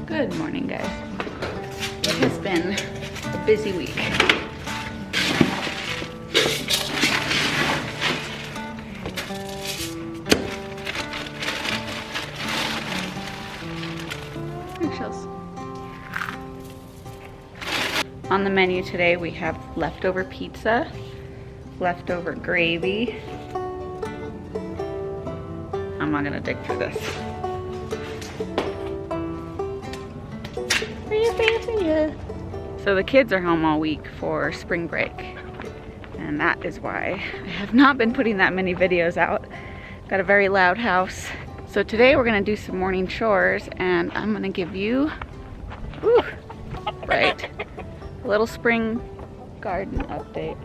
Good morning, guys. It has been a busy week. Eggshells. On the menu today, we have leftover pizza, leftover gravy. I'm not gonna dig through this. So the kids are home all week for spring break, and that is why I have not been putting that many videos out. Got a very loud house. So today we're gonna do some morning chores, and I'm gonna give you, a little spring garden update.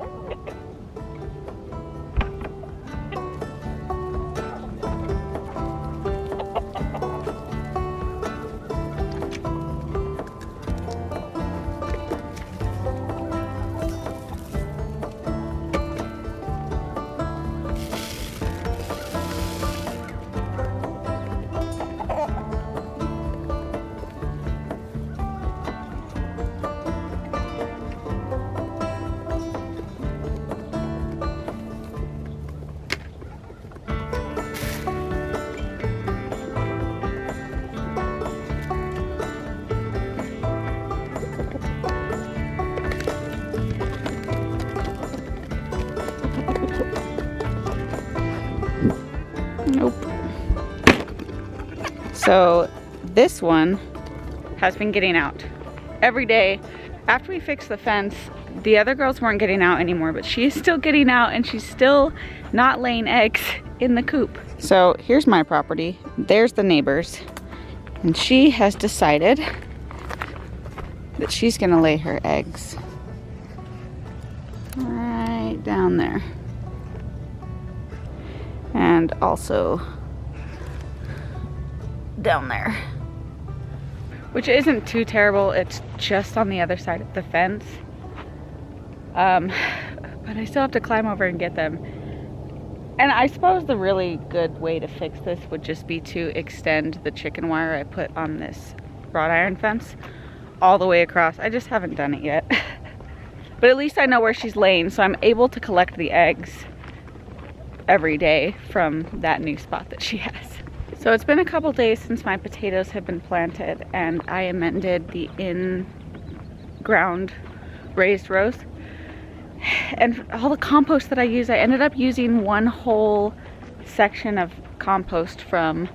Nope. So this one has been getting out every day. After we fixed the fence, the other girls weren't getting out anymore, but she is still getting out, and she's still not laying eggs in the coop. So here's my property. There's the neighbor's, and she has decided that she's gonna lay her eggs right down there. And also down there, which isn't too terrible. It's just on the other side of the fence, but I still have to climb over and get them. And I suppose the really good way to fix this would just be to extend the chicken wire I put on this wrought iron fence all the way across. I just haven't done it yet. But at least I know where she's laying, so I'm able to collect the eggs every day from that new spot that she has. So it's been a couple days since my potatoes have been planted, and I amended the in-ground raised rows. And all the compost that I use, I ended up using one whole section of compost from,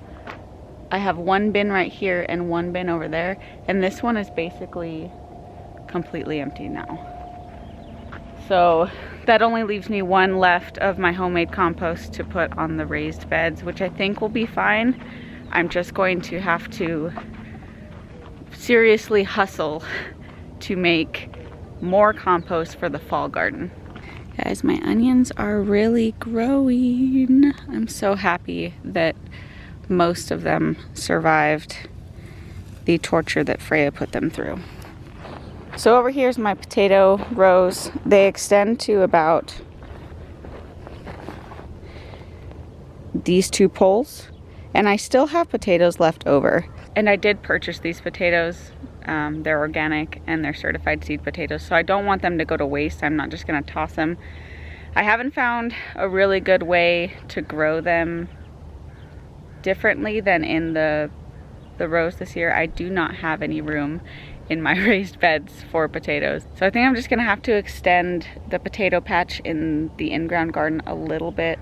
I have one bin right here and one bin over there, and this one is basically completely empty now. So that only leaves me one left of my homemade compost to put on the raised beds, which I think will be fine. I'm just going to have to seriously hustle to make more compost for the fall garden. Guys, my onions are really growing. I'm so happy that most of them survived the torture that Freya put them through. So over here's my potato rows. They extend to about these two poles, and I still have potatoes left over. And I did purchase these potatoes. They're organic and they're certified seed potatoes, so I don't want them to go to waste. I'm not just gonna toss them. I haven't found a really good way to grow them differently than in the rows this year. I do not have any room in my raised beds for potatoes. So I think I'm just gonna have to extend the potato patch in the in-ground garden a little bit,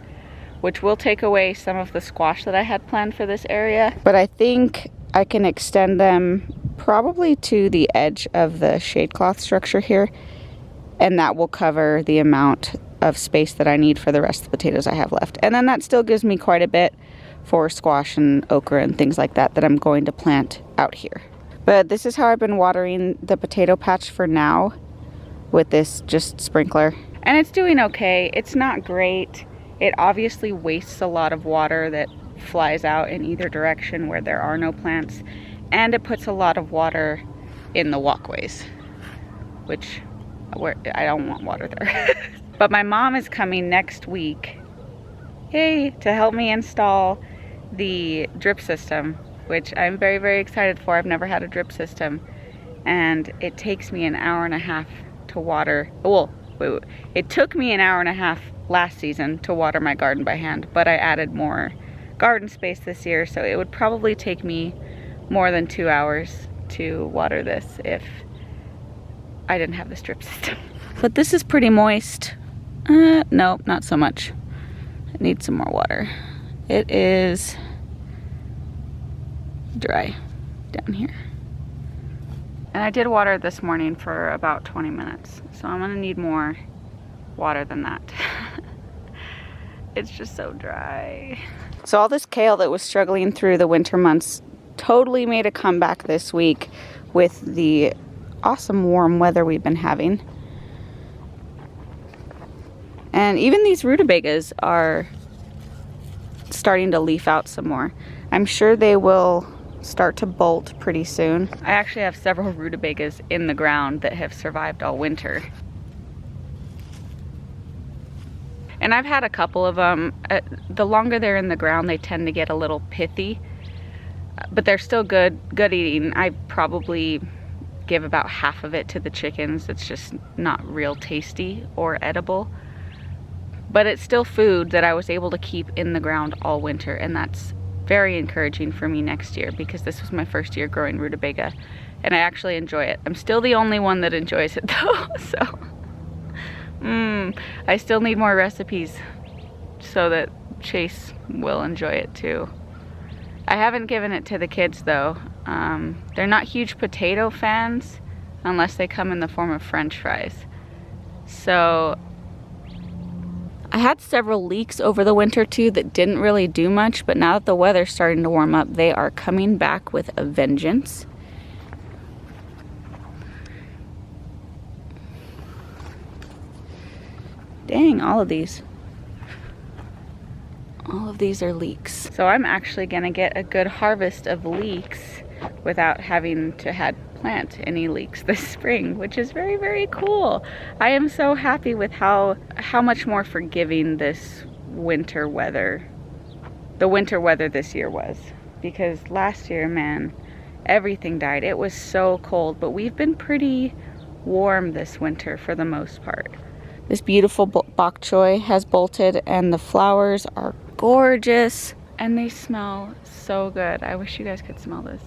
which will take away some of the squash that I had planned for this area. But I think I can extend them probably to the edge of the shade cloth structure here, and that will cover the amount of space that I need for the rest of the potatoes I have left. And then that still gives me quite a bit for squash and okra and things like that that I'm going to plant out here. But this is how I've been watering the potato patch for now, with this just sprinkler. And it's doing okay. It's not great. It obviously wastes a lot of water that flies out in either direction where there are no plants. And it puts a lot of water in the walkways, where I don't want water there. But my mom is coming next week, to help me install the drip system which I'm very, very excited for. I've never had a drip system, and it takes me an hour and a half to water. Well, wait. It took me an hour and a half last season to water my garden by hand, but I added more garden space this year, so it would probably take me more than 2 hours to water this if I didn't have this drip system. But this is pretty moist. No, not so much. It needs some more water. It is dry down here. And I did water this morning for about 20 minutes, so I'm gonna need more water than that. It's just so dry. So all this kale that was struggling through the winter months totally made a comeback this week with the awesome warm weather we've been having. And even these rutabagas are starting to leaf out some more. I'm sure they will start to bolt pretty soon. I actually have several rutabagas in the ground that have survived all winter. And I've had a couple of them. The longer they're in the ground, they tend to get a little pithy, but they're still good eating. I probably give about half of it to the chickens. It's just not real tasty or edible. But it's still food that I was able to keep in the ground all winter, and that's very encouraging for me next year because this was my first year growing rutabaga, and I actually enjoy it. I'm still the only one that enjoys it though, so I still need more recipes so that Chase will enjoy it too. I haven't given it to the kids though. They're not huge potato fans unless they come in the form of French fries. So I had several leeks over the winter too that didn't really do much, but now that the weather's starting to warm up, they are coming back with a vengeance. Dang, all of these are leeks. So I'm actually gonna get a good harvest of leeks without having to plant any leeks this spring, which is very, very cool. I am so happy with how much more forgiving this winter weather, the winter weather this year was. Because last year, man, everything died. It was so cold, but we've been pretty warm this winter for the most part. This beautiful bok choy has bolted, and the flowers are gorgeous, and they smell so good. I wish you guys could smell this.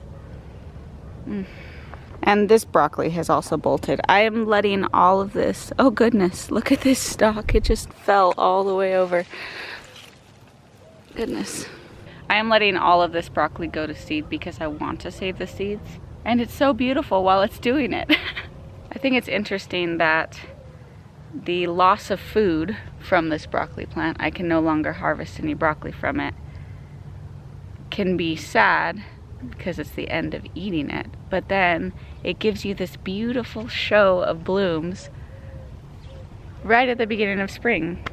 And this broccoli has also bolted. I am letting all of this, oh goodness, look at this stalk. It just fell all the way over. Goodness. I am letting all of this broccoli go to seed because I want to save the seeds. And it's so beautiful while it's doing it. I think it's interesting that the loss of food from this broccoli plant, I can no longer harvest any broccoli from it, can be sad because it's the end of eating it, but then it gives you this beautiful show of blooms right at the beginning of spring.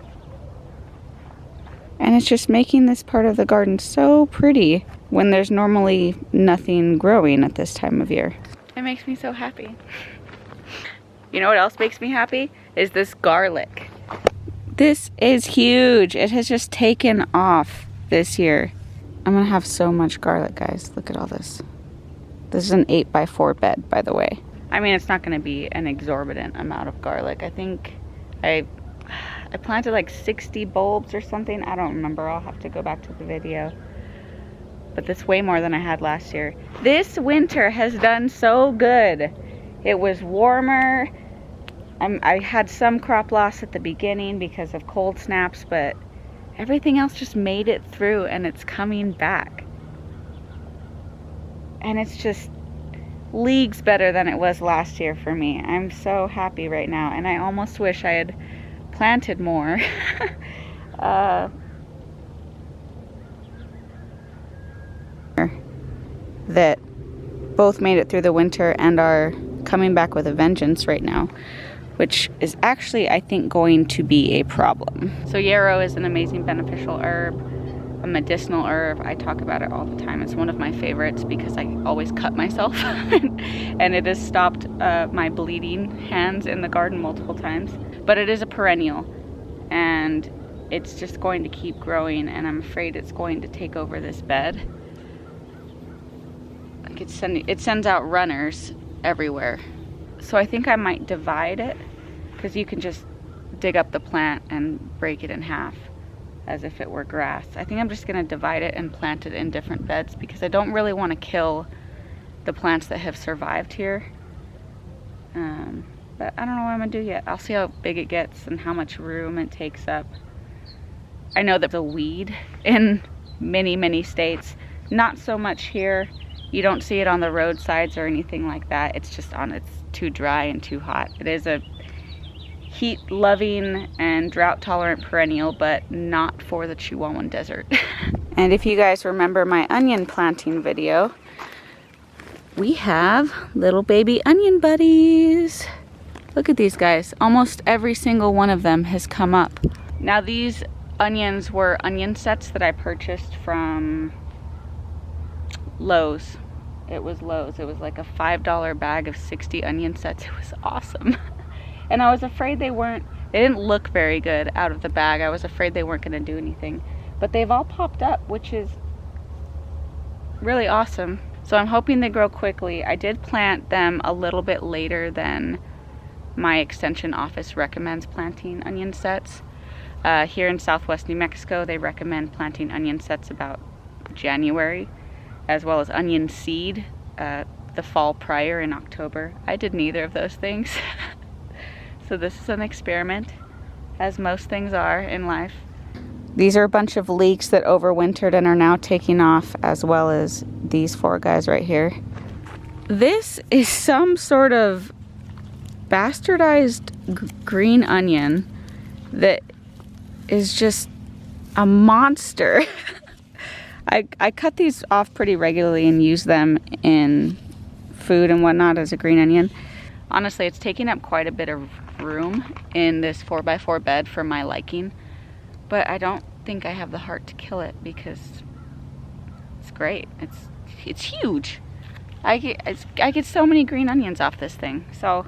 And it's just making this part of the garden so pretty when there's normally nothing growing at this time of year. It makes me so happy. You know what else makes me happy? Is this garlic. This is huge. It has just taken off this year. I'm gonna have so much garlic, guys. Look at all this. This is an 8x4 bed, by the way. I mean, it's not gonna be an exorbitant amount of garlic. I think I planted like 60 bulbs or something. I don't remember. I'll have to go back to the video. But that's way more than I had last year. This winter has done so good. It was warmer. I had some crop loss at the beginning because of cold snaps, but everything else just made it through, and it's coming back. And it's just leagues better than it was last year for me. I'm so happy right now, and I almost wish I had planted more. That both made it through the winter and are coming back with a vengeance right now, which is actually, I think, going to be a problem. So yarrow is an amazing beneficial herb, a medicinal herb. I talk about it all the time. It's one of my favorites because I always cut myself and it has stopped my bleeding hands in the garden multiple times. But it is a perennial, and it's just going to keep growing, and I'm afraid it's going to take over this bed. It sends out runners everywhere. So I think I might divide it, because you can just dig up the plant and break it in half as if it were grass. I think I'm just gonna divide it and plant it in different beds, because I don't really want to kill the plants that have survived here. But I don't know what I'm gonna do yet. I'll see how big it gets and how much room it takes up. I know that the weed in many states, not so much here. You don't see it on the roadsides or anything like that. It's just it's too dry and too hot. It is a heat-loving and drought-tolerant perennial, but not for the Chihuahuan desert. And if you guys remember my onion planting video, we have little baby onion buddies. Look at these guys. Almost every single one of them has come up. Now these onions were onion sets that I purchased from Lowe's. It was Lowe's. It was like a $5 bag of 60 onion sets. It was awesome. And I was afraid they didn't look very good out of the bag. I was afraid they weren't gonna do anything. But they've all popped up, which is really awesome. So I'm hoping they grow quickly. I did plant them a little bit later than my extension office recommends planting onion sets. Here in Southwest New Mexico, they recommend planting onion sets about January, as well as onion seed the fall prior in October. I did neither of those things. So this is an experiment, as most things are in life. These are a bunch of leeks that overwintered and are now taking off, as well as these 4 guys right here. This is some sort of bastardized green onion that is just a monster. I cut these off pretty regularly and use them in food and whatnot as a green onion. Honestly, it's taking up quite a bit of room in this 4x4 bed for my liking, but I don't think I have the heart to kill it because it's great. It's huge. I get so many green onions off this thing, so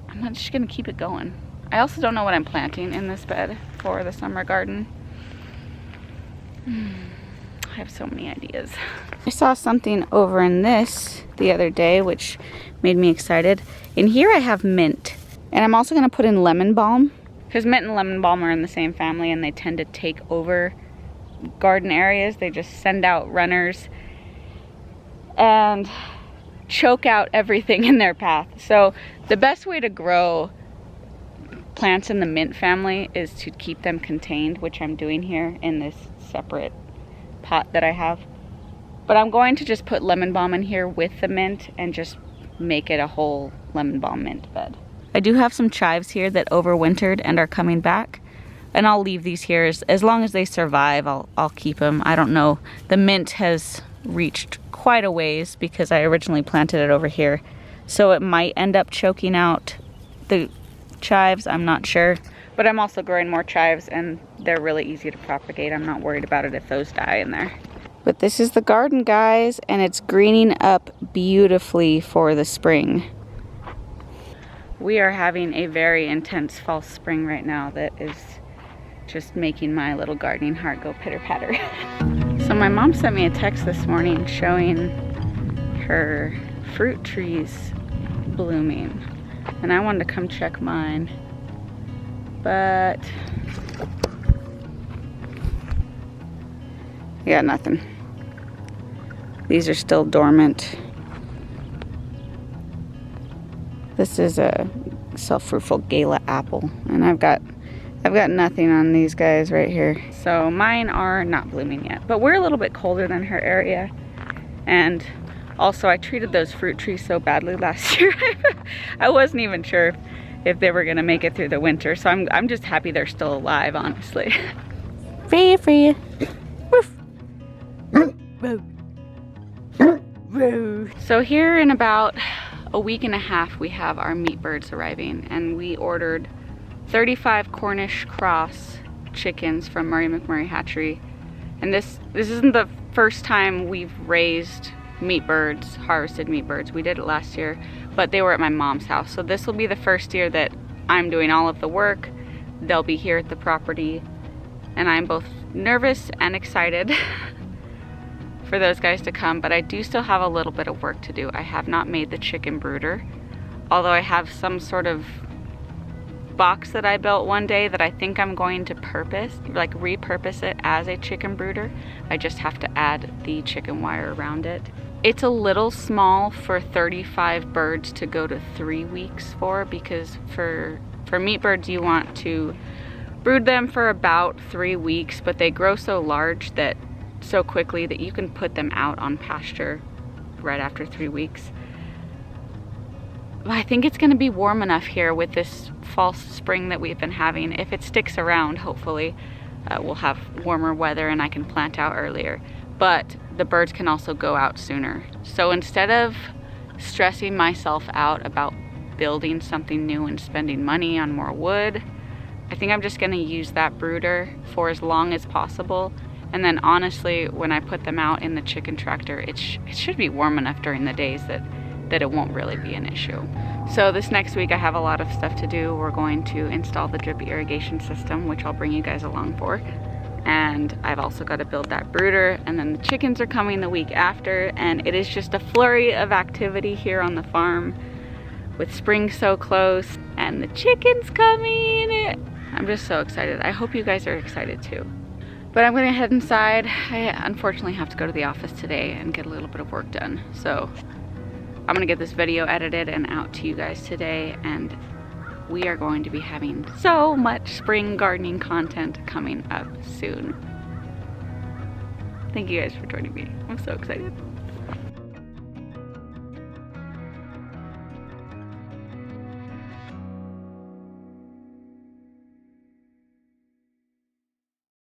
I'm just gonna keep it going. I also don't know what I'm planting in this bed for the summer garden. I have so many ideas. I saw something over in this the other day, which made me excited. In here I have mint, and I'm also gonna put in lemon balm, because mint and lemon balm are in the same family and they tend to take over garden areas. They just send out runners and choke out everything in their path. So the best way to grow plants in the mint family is to keep them contained, which I'm doing here in this separate pot that I have. But I'm going to just put lemon balm in here with the mint and just make it a whole lemon balm mint bed. I do have some chives here that overwintered and are coming back, and I'll leave these here as long as they survive. I'll keep them. I don't know. The mint has reached quite a ways because I originally planted it over here, so it might end up choking out the chives. I'm not sure, but I'm also growing more chives and they're really easy to propagate. I'm not worried about it if those die in there. But this is the garden, guys, and it's greening up beautifully for the spring. We are having a very intense false spring right now that is just making my little gardening heart go pitter-patter. So my mom sent me a text this morning showing her fruit trees blooming, and I wanted to come check mine, but I got nothing. These are still dormant. This is a self-fruitful gala apple, and I've got nothing on these guys right here. So mine are not blooming yet, but we're a little bit colder than her area. And also I treated those fruit trees so badly last year. I wasn't even sure if they were gonna make it through the winter. So I'm just happy they're still alive, honestly. Free, free. Woof. So here in about a week and a half, we have our meat birds arriving, and we ordered 35 Cornish cross chickens from Murray McMurray Hatchery. And this isn't the first time we've raised meat birds, harvested meat birds. We did it last year, but they were at my mom's house. So this will be the first year that I'm doing all of the work. They'll be here at the property, and I'm both nervous and excited for for those guys to come, but I do still have a little bit of work to do. I have not made the chicken brooder, although I have some sort of box that I built one day that I think I'm going to repurpose it as a chicken brooder. I just have to add the chicken wire around it. It's a little small for 35 birds to go to 3 weeks for, because for meat birds you want to brood them for about 3 weeks, but they grow so large that so quickly that you can put them out on pasture right after 3 weeks. But I think it's going to be warm enough here with this false spring that we've been having. If it sticks around, hopefully we'll have warmer weather and I can plant out earlier. But the birds can also go out sooner. So instead of stressing myself out about building something new and spending money on more wood, I think I'm just going to use that brooder for as long as possible. And then honestly, when I put them out in the chicken tractor, it should be warm enough during the days that it won't really be an issue. So this next week I have a lot of stuff to do. We're going to install the drip irrigation system, which I'll bring you guys along for. And I've also got to build that brooder, and then the chickens are coming the week after, and it is just a flurry of activity here on the farm with spring so close and the chickens coming. I'm just so excited. I hope you guys are excited too. But I'm gonna head inside. I unfortunately have to go to the office today and get a little bit of work done. So I'm gonna get this video edited and out to you guys today, and we are going to be having so much spring gardening content coming up soon. Thank you guys for joining me. I'm so excited.